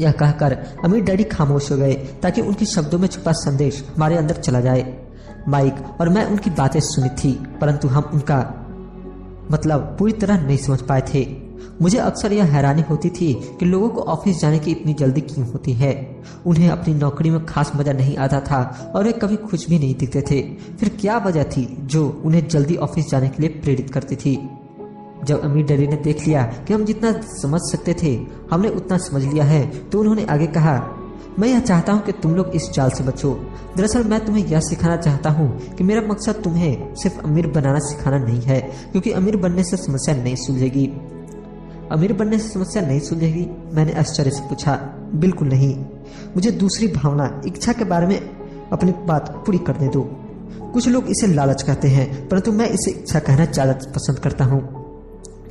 यह कहकर अमीर डैडी खामोश हो गए ताकि उनके शब्दों में छुपा संदेश हमारे अंदर चला जाए। माइक और मैं उनकी बातें सुनी थी, परंतु हम उनका मतलब पूरी तरह नहीं समझ पाए थे। मुझे अक्सर यह हैरानी होती थी कि लोगों को ऑफिस जाने की इतनी जल्दी क्यों होती है। उन्हें अपनी नौकरी में खास मजा नहीं आता था और वे कभी खुश भी नहीं दिखते थे। फिर क्या वजह थी जो उन्हें जल्दी ऑफिस जाने के लिए प्रेरित करती थी? जब अमीर डैडी ने देख लिया कि हम जितना समझ सकते थे हमने उतना समझ लिया है, तो उन्होंने आगे कहा, मैं यह चाहता हूँ कि तुम लोग इस जाल से बचो। दरअसल मैं तुम्हें यह सिखाना चाहता हूँ कि मेरा मकसद तुम्हें सिर्फ अमीर बनाना सिखाना नहीं है, क्योंकि अमीर बनने से समस्या नहीं सुलझेगी। अमीर बनने से समस्या नहीं सुलझेगी? मैंने आश्चर्य से पूछा। बिल्कुल नहीं, मुझे दूसरी भावना, इच्छा के बारे में अपनी बात पूरी करने दो। कुछ लोग इसे लालच कहते हैं, परंतु मैं इसे इच्छा कहना ज्यादा पसंद करता हूँ।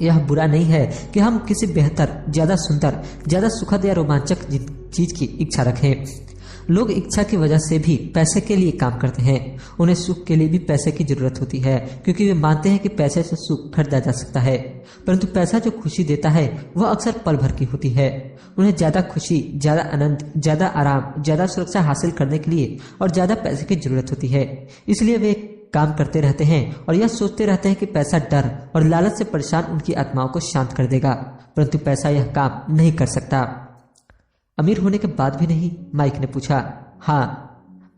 यह बुरा नहीं है कि हम किसी बेहतर, ज्यादा सुंदर, ज्यादा सुखद या रोमांचक चीज की इच्छा रखें। लोग इच्छा की वजह से भी पैसे के लिए काम करते हैं। उन्हें सुख के लिए भी पैसे की जरूरत होती है, क्योंकि वे मानते हैं कि पैसे से सुख खरीदा जा सकता है। परंतु पैसा जो खुशी देता है वह अक्सर पल भर की होती है। उन्हें ज्यादा खुशी, ज्यादा आनंद, ज्यादा आराम, ज्यादा सुरक्षा हासिल करने के लिए और ज्यादा पैसे की जरूरत होती है। इसलिए वे काम करते रहते हैं और यह सोचते रहते हैं कि पैसा डर और लालच से परेशान उनकी आत्माओं को शांत कर देगा, परंतु पैसा यह काम नहीं कर सकता। अमीर होने के बाद भी नहीं? माइक ने पूछा। हाँ,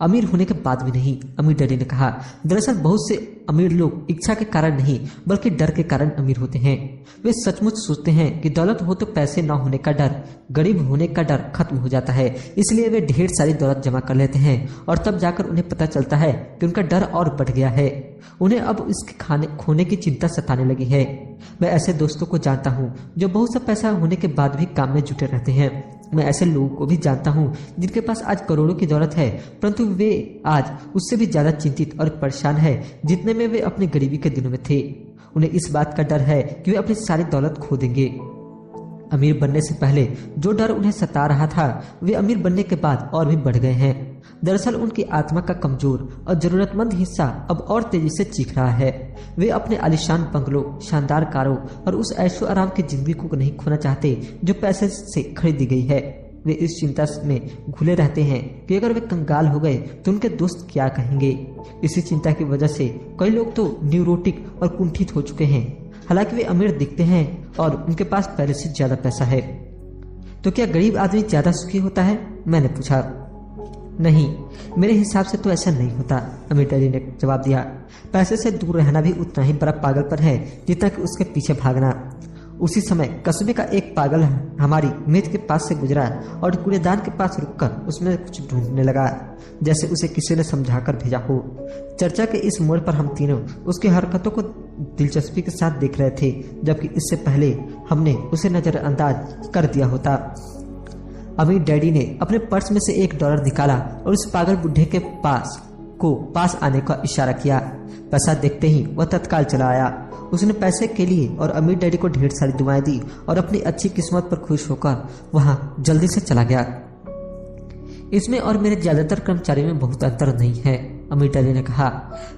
अमीर होने के बाद भी नहीं, अमीर डैडी ने कहा। दरअसल बहुत से अमीर लोग इच्छा के कारण नहीं बल्कि डर के कारण अमीर होते हैं। वे सचमुच सोचते हैं कि दौलत हो तो पैसे न होने का डर, गरीब होने का डर खत्म हो जाता है। इसलिए वे ढेर सारी दौलत जमा कर लेते हैं और तब जाकर उन्हें पता चलता है कि उनका डर और बढ़ गया है। उन्हें अब इसके खोने की चिंता सताने लगी है। मैं ऐसे दोस्तों को जानता हूँ जो बहुत सा पैसा होने के बाद भी काम में जुटे रहते हैं। मैं ऐसे लोगों को भी जानता हूँ जिनके पास आज करोड़ों की दौलत है, परंतु वे आज उससे भी ज्यादा चिंतित और परेशान है जितने में वे अपनी गरीबी के दिनों में थे। उन्हें इस बात का डर है कि वे अपनी सारी दौलत खो देंगे। अमीर बनने से पहले जो डर उन्हें सता रहा था वे अमीर बनने के बाद और भी बढ़ गए हैं। दरअसल उनकी आत्मा का कमजोर और जरूरतमंद हिस्सा अब और तेजी से चीख रहा है। वे अपने आलीशान बंगलों, शानदार कारों और उस ऐशो आराम की जिंदगी को नहीं खोना चाहते जो पैसे से खरीदी गई है। वे इस चिंता में घुले रहते हैं कि अगर वे कंगाल हो गए तो उनके दोस्त क्या कहेंगे। इसी चिंता की वजह से कई लोग तो न्यूरोटिक और कुंठित हो चुके हैं। हालांकि वे अमीर दिखते हैं और उनके पास पहले से ज्यादा पैसा है। तो क्या गरीब आदमी ज्यादा सुखी होता है? मैंने पूछा। नहीं, मेरे हिसाब से तो ऐसा नहीं होता, अमीर डैडी ने जवाब दिया। पैसे से दूर रहना भी उतना ही बड़ा पागलपन है जितना कि उसके पीछे भागना। उसी समय कस्बे का एक पागल हमारी मेज के पास से गुजरा और कूड़ेदान के पास रुककर उसमें कुछ ढूंढने लगा, जैसे उसे किसी ने समझाकर भेजा हो। चर्चा के इस मोड़ पर हम तीनों उसकी हरकतों को दिलचस्पी के साथ देख रहे थे, जबकि इससे पहले हमने उसे नजरअंदाज कर दिया होता। अमीर डैडी ने अपने पर्स में से $1 निकाला और उस पागल बुढ़े के पास आने का इशारा किया। पैसा देखते ही वह तत्काल चला आया। उसने पैसे के लिए और अमीर डैडी को ढेर सारी दुआएं दी और अपनी अच्छी किस्मत पर खुश होकर वहां जल्दी से चला गया। इसमें और मेरे ज्यादातर कर्मचारियों में बहुत अंतर नहीं है, अमीर डैडी ने कहा।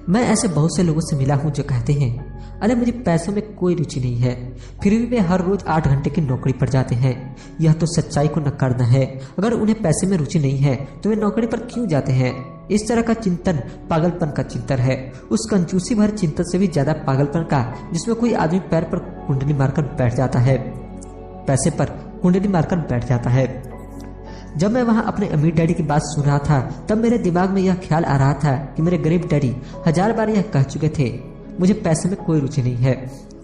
मैं ऐसे बहुत से लोगों से मिला हूं जो कहते हैं, अरे मुझे पैसों में कोई रुचि नहीं है, फिर भी वे हर रोज 8 घंटे की नौकरी पर जाते हैं। यह तो सच्चाई को नकारना है। अगर उन्हें पैसे में रुचि नहीं है तो वे नौकरी पर क्यों जाते हैं? इस तरह का चिंतन पागलपन का चिंतन है, उस कंजूसी भर चिंतन से भी ज्यादा पागलपन का जिसमें कोई आदमी पैर पर कुंडली मारकर बैठ जाता है, पैसे पर कुंडली मारकर बैठ जाता है। जब मैं वहां अपने अमीर डैडी की बात सुन रहा था तब मेरे दिमाग में यह ख्याल आ रहा था कि मेरे गरीब डैडी 1000 बार यह कह चुके थे, मुझे पैसे में कोई रुचि नहीं है।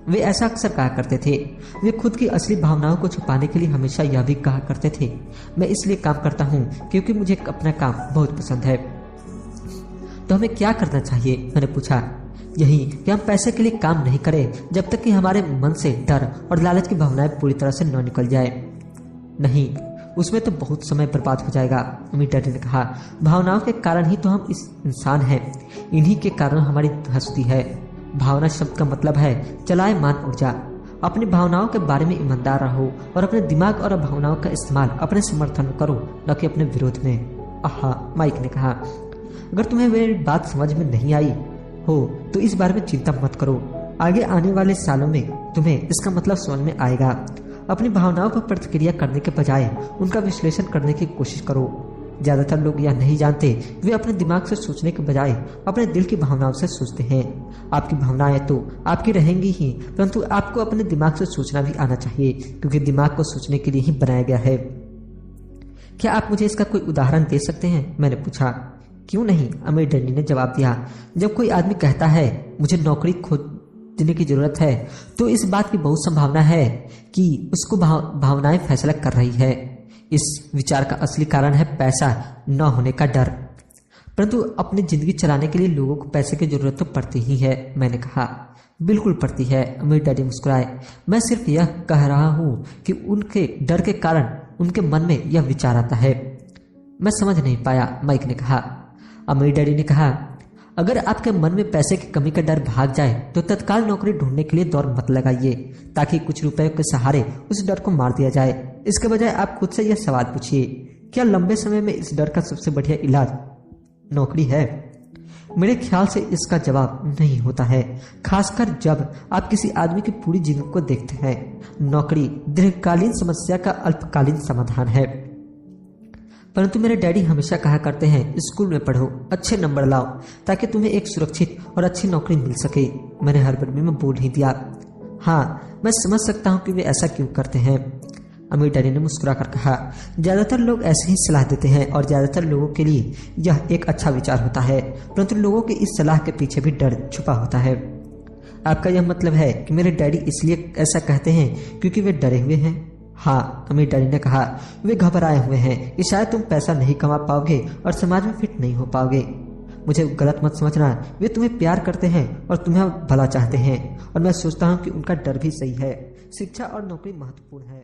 वे ऐसा अक्सर कहा करते थे। वे खुद की असली भावनाओं को छुपाने के लिए हमेशा यह भी कहा करते थे, मैं इसलिए काम करता हूँ क्योंकि मुझे अपना काम बहुत पसंद है। तो हमें क्या करना चाहिए? मैंने पूछा। यही कि हम पैसे के लिए काम नहीं करें जब तक कि हमारे मन से डर और लालच की भावनाएं पूरी तरह से न निकल जाए। नहीं, उसमें तो बहुत समय बर्बाद हो जाएगा, अमीर डैडी ने कहा। भावनाओं के कारण ही तो हम इस इंसान हैं, इन्हीं के कारण हमारी हस्ती है। भावना शब्द का मतलब है चलायमान ऊर्जा। अपनी भावनाओं के बारे में ईमानदार रहो और अपने दिमाग और भावनाओं का इस्तेमाल अपने समर्थन में करो, न कि अपने विरोध में। आहा, माइक ने कहा। अगर तुम्हें मेरी बात समझ में नहीं आई हो तो इस बारे में चिंता मत करो। आगे आने वाले सालों में तुम्हें इसका मतलब समझ में आएगा। अपनी भावनाओं पर प्रतिक्रिया करने के बजाय उनका विश्लेषण करने की कोशिश करो। ज्यादातर लोग यह नहीं जानते, वे अपने दिमाग से सोचने के बजाय अपने दिल की भावनाओं से सोचते हैं। आपकी भावनाएं तो आपकी रहेंगी ही, परंतु आपको अपने दिमाग से सोचना भी आना चाहिए, क्योंकि दिमाग को सोचने के लिए ही बनाया गया है। क्या आप मुझे इसका कोई उदाहरण दे सकते हैं? मैंने पूछा। क्यों नहीं, अमीर डैडी ने जवाब दिया। जब कोई आदमी कहता है मुझे नौकरी खोजने की जरूरत है, तो इस बात की बहुत संभावना है कि उसको भावनाएं फैसला कर रही है। इस विचार का असली कारण है पैसा न होने का डर। परंतु अपनी जिंदगी चलाने के लिए लोगों को पैसे की जरूरत तो पड़ती ही है, मैंने कहा। बिल्कुल पड़ती है, अमीर डैडी मुस्कुराए। मैं सिर्फ यह कह रहा हूं कि उनके डर के कारण उनके मन में यह विचार आता है। मैं समझ नहीं पाया, माइक ने कहा। अमीर डैडी ने कहा, अगर आपके मन में पैसे की कमी का डर भाग जाए तो तत्काल नौकरी ढूंढने के लिए दौड़ मत लगाइए, ताकि कुछ रुपए के सहारे उस डर को मार दिया जाए। इसके बजाय आप खुद से यह सवाल पूछिए, क्या लंबे समय में इस डर का सबसे बढ़िया इलाज नौकरी है? मेरे ख्याल से इसका जवाब नहीं होता है, खासकर जब आप किसी आदमी की पूरी जिंदगी को देखते हैं। नौकरी दीर्घकालीन समस्या का अल्पकालीन समाधान है। परंतु मेरे डैडी हमेशा कहा करते हैं, स्कूल में पढ़ो, अच्छे नंबर लाओ, ताकि तुम्हें एक सुरक्षित और अच्छी नौकरी मिल सके। मैंने हड़बड़ी में बोल ही दिया, हाँ, मैं समझ सकता हूँ कि वे ऐसा क्यों करते हैं। अमीर डैडी ने मुस्कुराकर कहा, ज्यादातर लोग ऐसे ही सलाह देते हैं और ज्यादातर लोगों के लिए यह एक अच्छा विचार होता है, परंतु लोगों की इस सलाह के पीछे भी डर छुपा होता है। आपका यह मतलब है कि मेरे डैडी इसलिए ऐसा कहते हैं क्योंकि वे डरे हुए हैं? हाँ, अमीर डैडी ने कहा, वे घबराए हुए हैं कि शायद तुम पैसा नहीं कमा पाओगे और समाज में फिट नहीं हो पाओगे। मुझे गलत मत समझना, वे तुम्हें प्यार करते हैं और तुम्हें भला चाहते हैं, और मैं सोचता हूँ कि उनका डर भी सही है। शिक्षा और नौकरी महत्वपूर्ण है,